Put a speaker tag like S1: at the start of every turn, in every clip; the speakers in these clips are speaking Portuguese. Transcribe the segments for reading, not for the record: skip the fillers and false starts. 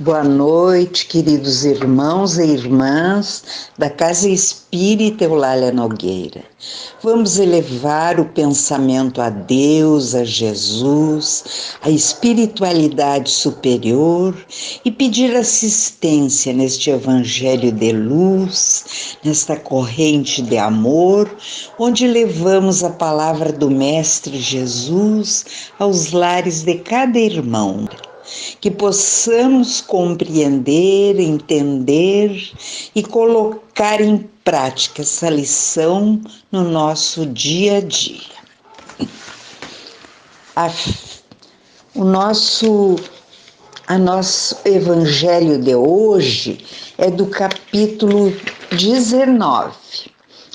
S1: Boa noite, queridos irmãos e irmãs da Casa Espírita Eulália Nogueira. Vamos elevar o pensamento a Deus, a Jesus, a espiritualidade superior e pedir assistência neste evangelho de luz, nesta corrente de amor, onde levamos a palavra do Mestre Jesus aos lares de cada irmão. Que possamos compreender, entender e colocar em prática essa lição no nosso dia a dia. O nosso evangelho de hoje é do capítulo 19,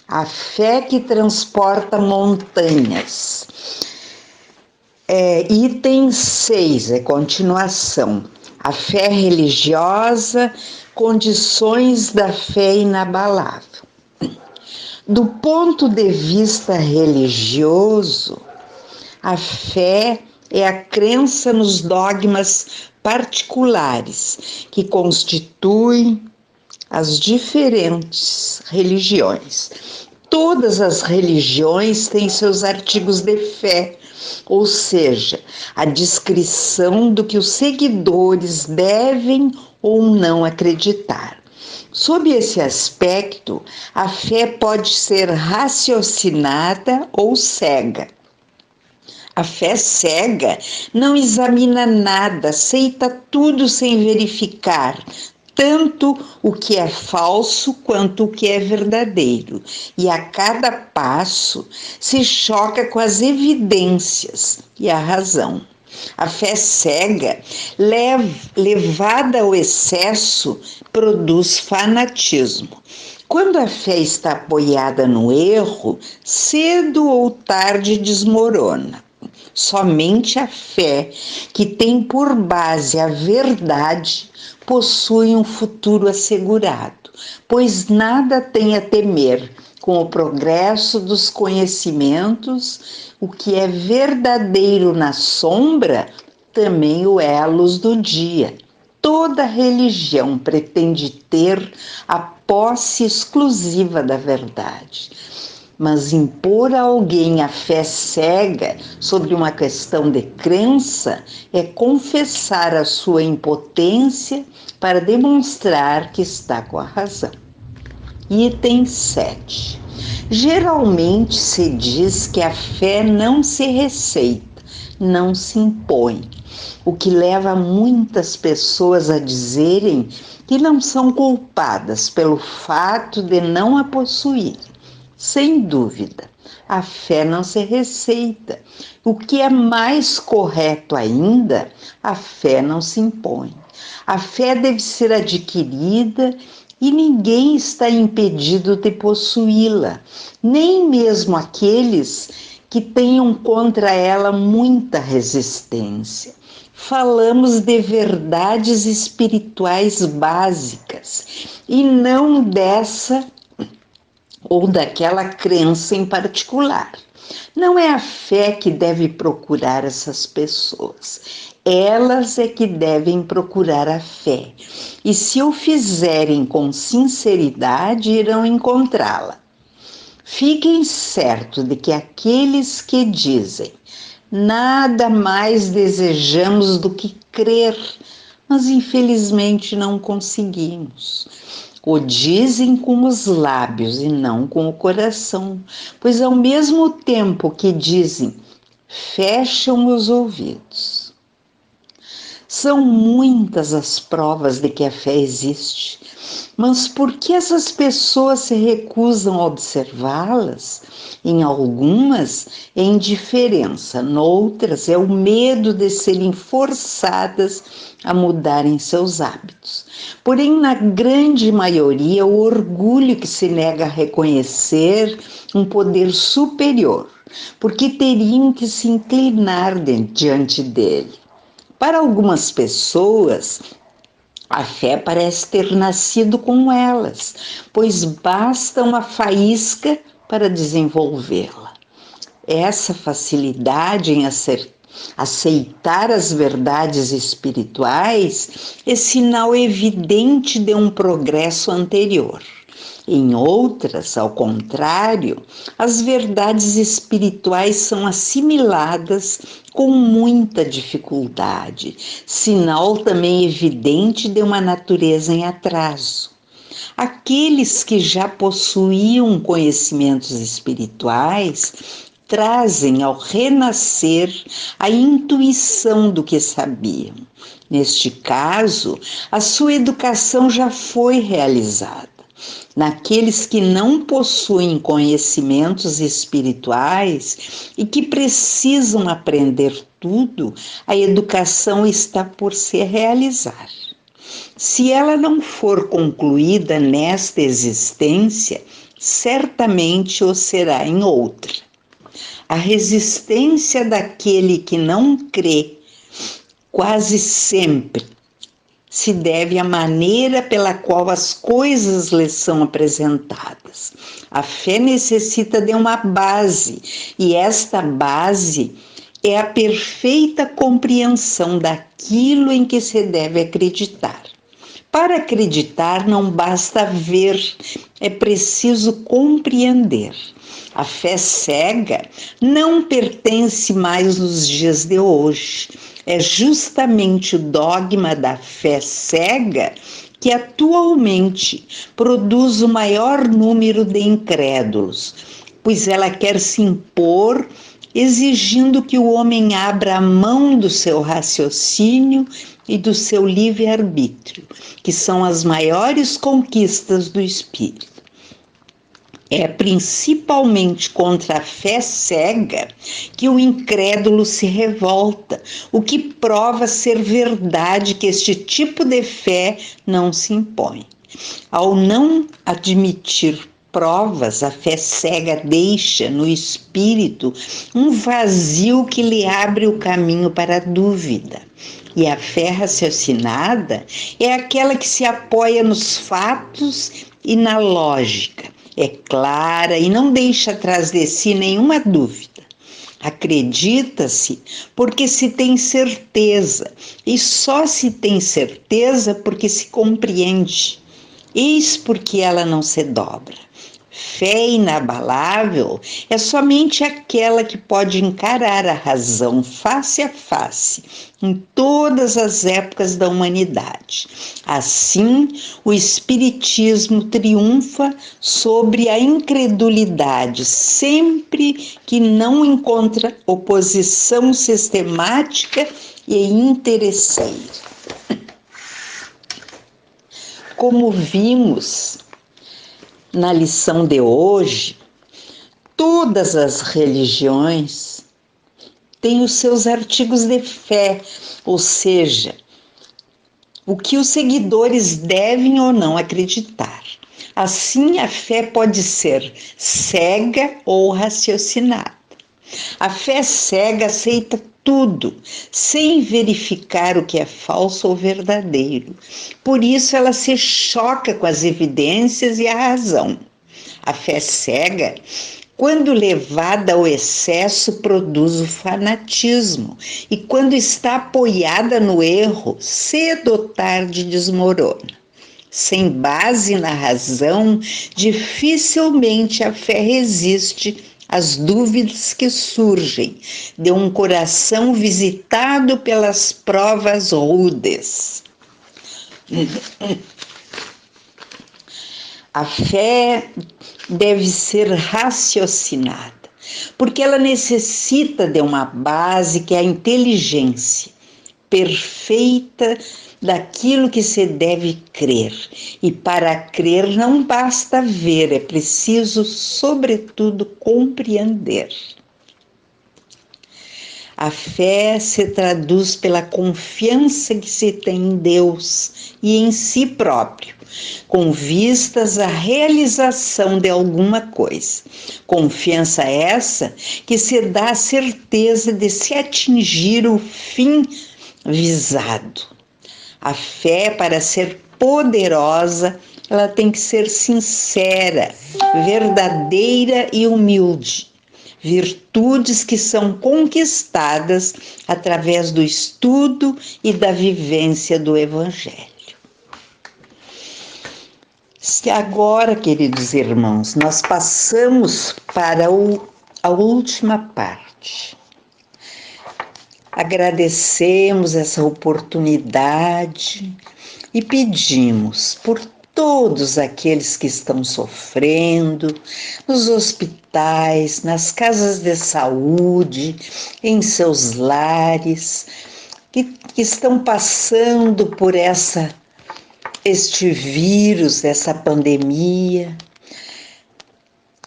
S1: a fé que transporta montanhas. Item 6, continuação. A fé religiosa, condições da fé inabalável. Do ponto de vista religioso, a fé é a crença nos dogmas particulares que constituem as diferentes religiões. Todas as religiões têm seus artigos de fé, ou seja, a descrição do que os seguidores devem ou não acreditar. Sob esse aspecto, a fé pode ser raciocinada ou cega. A fé cega não examina nada, aceita tudo sem verificar, tanto o que é falso quanto o que é verdadeiro, e a cada passo se choca com as evidências e a razão. A fé cega, levada ao excesso, produz fanatismo. Quando a fé está apoiada no erro, cedo ou tarde desmorona. Somente a fé que tem por base a verdade possui um futuro assegurado, pois nada tem a temer com o progresso dos conhecimentos. O que é verdadeiro na sombra também o é à luz do dia. Toda religião pretende ter a posse exclusiva da verdade. Mas impor a alguém a fé cega sobre uma questão de crença é confessar a sua impotência para demonstrar que está com a razão. Item 7. Geralmente se diz que a fé não se receita, não se impõe, o que leva muitas pessoas a dizerem que não são culpadas pelo fato de não a possuir. Sem dúvida, a fé não se receita. O que é mais correto ainda, a fé não se impõe. A fé deve ser adquirida e ninguém está impedido de possuí-la, nem mesmo aqueles que tenham contra ela muita resistência. Falamos de verdades espirituais básicas e não dessa ou daquela crença em particular. Não é a fé que deve procurar essas pessoas, elas é que devem procurar a fé. E se o fizerem com sinceridade, irão encontrá-la. Fiquem certos de que aqueles que dizem nada mais desejamos do que crer, mas infelizmente não conseguimos. O dizem com os lábios e não com o coração, pois ao mesmo tempo que dizem, fecham os ouvidos. São muitas as provas de que a fé existe, mas por que essas pessoas se recusam a observá-las? Em algumas é indiferença, noutras é o medo de serem forçadas a mudarem seus hábitos. Porém, na grande maioria, o orgulho que se nega a reconhecer um poder superior, porque teriam que se inclinar diante dele. Para algumas pessoas, a fé parece ter nascido com elas, pois basta uma faísca para desenvolvê-la. Essa facilidade em Aceitar as verdades espirituais é sinal evidente de um progresso anterior. Em outras, ao contrário, as verdades espirituais são assimiladas com muita dificuldade, sinal também evidente de uma natureza em atraso. Aqueles que já possuíam conhecimentos espirituais trazem ao renascer a intuição do que sabiam. Neste caso, a sua educação já foi realizada. Naqueles que não possuem conhecimentos espirituais e que precisam aprender tudo, a educação está por se realizar. Se ela não for concluída nesta existência, certamente o será em outra. A resistência daquele que não crê quase sempre se deve à maneira pela qual as coisas lhe são apresentadas. A fé necessita de uma base, e esta base é a perfeita compreensão daquilo em que se deve acreditar. Para acreditar não basta ver, é preciso compreender. A fé cega não pertence mais nos dias de hoje. É justamente o dogma da fé cega que atualmente produz o maior número de incrédulos, pois ela quer se impor, exigindo que o homem abra a mão do seu raciocínio e do seu livre-arbítrio, que são as maiores conquistas do espírito. É principalmente contra a fé cega que o incrédulo se revolta, o que prova ser verdade que este tipo de fé não se impõe. Ao não admitir provas, a fé cega deixa no espírito um vazio que lhe abre o caminho para a dúvida. E a fé raciocinada é aquela que se apoia nos fatos e na lógica. É clara e não deixa atrás de si nenhuma dúvida. Acredita-se porque se tem certeza, e só se tem certeza porque se compreende. Eis porque ela não se dobra. Fé inabalável é somente aquela que pode encarar a razão face a face em todas as épocas da humanidade. Assim, o Espiritismo triunfa sobre a incredulidade sempre que não encontra oposição sistemática e interesseira. Como vimos na lição de hoje, todas as religiões têm os seus artigos de fé, ou seja, o que os seguidores devem ou não acreditar. Assim, a fé pode ser cega ou raciocinada. A fé cega aceita tudo, sem verificar o que é falso ou verdadeiro. Por isso ela se choca com as evidências e a razão. A fé cega, quando levada ao excesso, produz o fanatismo, e quando está apoiada no erro, cedo ou tarde desmorona. Sem base na razão, dificilmente a fé resiste às dúvidas que surgem de um coração visitado pelas provas rudes. A fé deve ser raciocinada, porque ela necessita de uma base que é a inteligência perfeita daquilo que se deve crer. E para crer não basta ver, é preciso, sobretudo, compreender. A fé se traduz pela confiança que se tem em Deus e em si próprio, com vistas à realização de alguma coisa. Confiança essa que se dá a certeza de se atingir o fim visado. A fé, para ser poderosa, ela tem que ser sincera, verdadeira e humilde. virtudes que são conquistadas através do estudo e da vivência do Evangelho. Se agora, queridos irmãos, nós passamos para a última parte. Agradecemos essa oportunidade e pedimos por todos aqueles que estão sofrendo, nos hospitais, nas casas de saúde, em seus lares, que estão passando por este vírus, essa pandemia.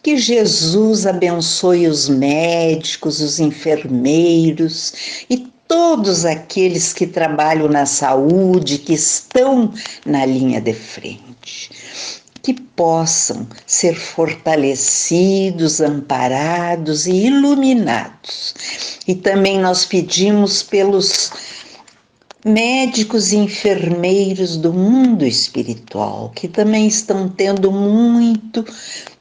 S1: Que Jesus abençoe os médicos, os enfermeiros e todos aqueles que trabalham na saúde, que estão na linha de frente. Que possam ser fortalecidos, amparados e iluminados. E também nós pedimos pelos médicos e enfermeiros do mundo espiritual, que também estão tendo muito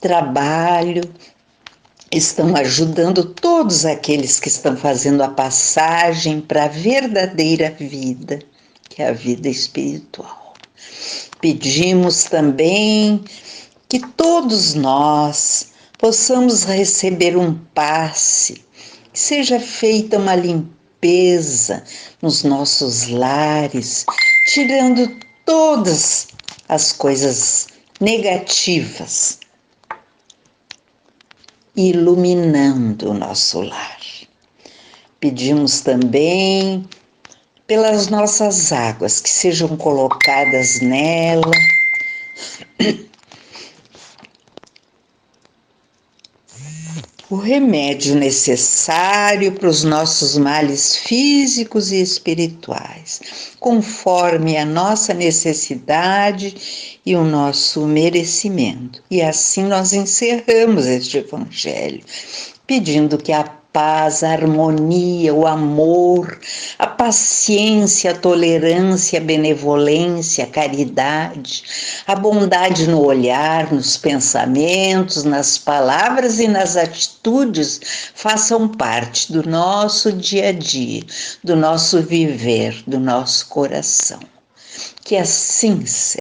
S1: trabalho, estão ajudando todos aqueles que estão fazendo a passagem para a verdadeira vida, que é a vida espiritual. Pedimos também que todos nós possamos receber um passe, que seja feita uma limpeza nos nossos lares, tirando todas as coisas negativas, iluminando o nosso lar. Pedimos também pelas nossas águas, que sejam colocadas nela o remédio necessário para os nossos males físicos e espirituais, conforme a nossa necessidade e o nosso merecimento. E assim nós encerramos este Evangelho, pedindo que a paz, a harmonia, o amor, a paciência, a tolerância, a benevolência, a caridade, a bondade no olhar, nos pensamentos, nas palavras e nas atitudes façam parte do nosso dia a dia, do nosso viver, do nosso coração. Que assim seja.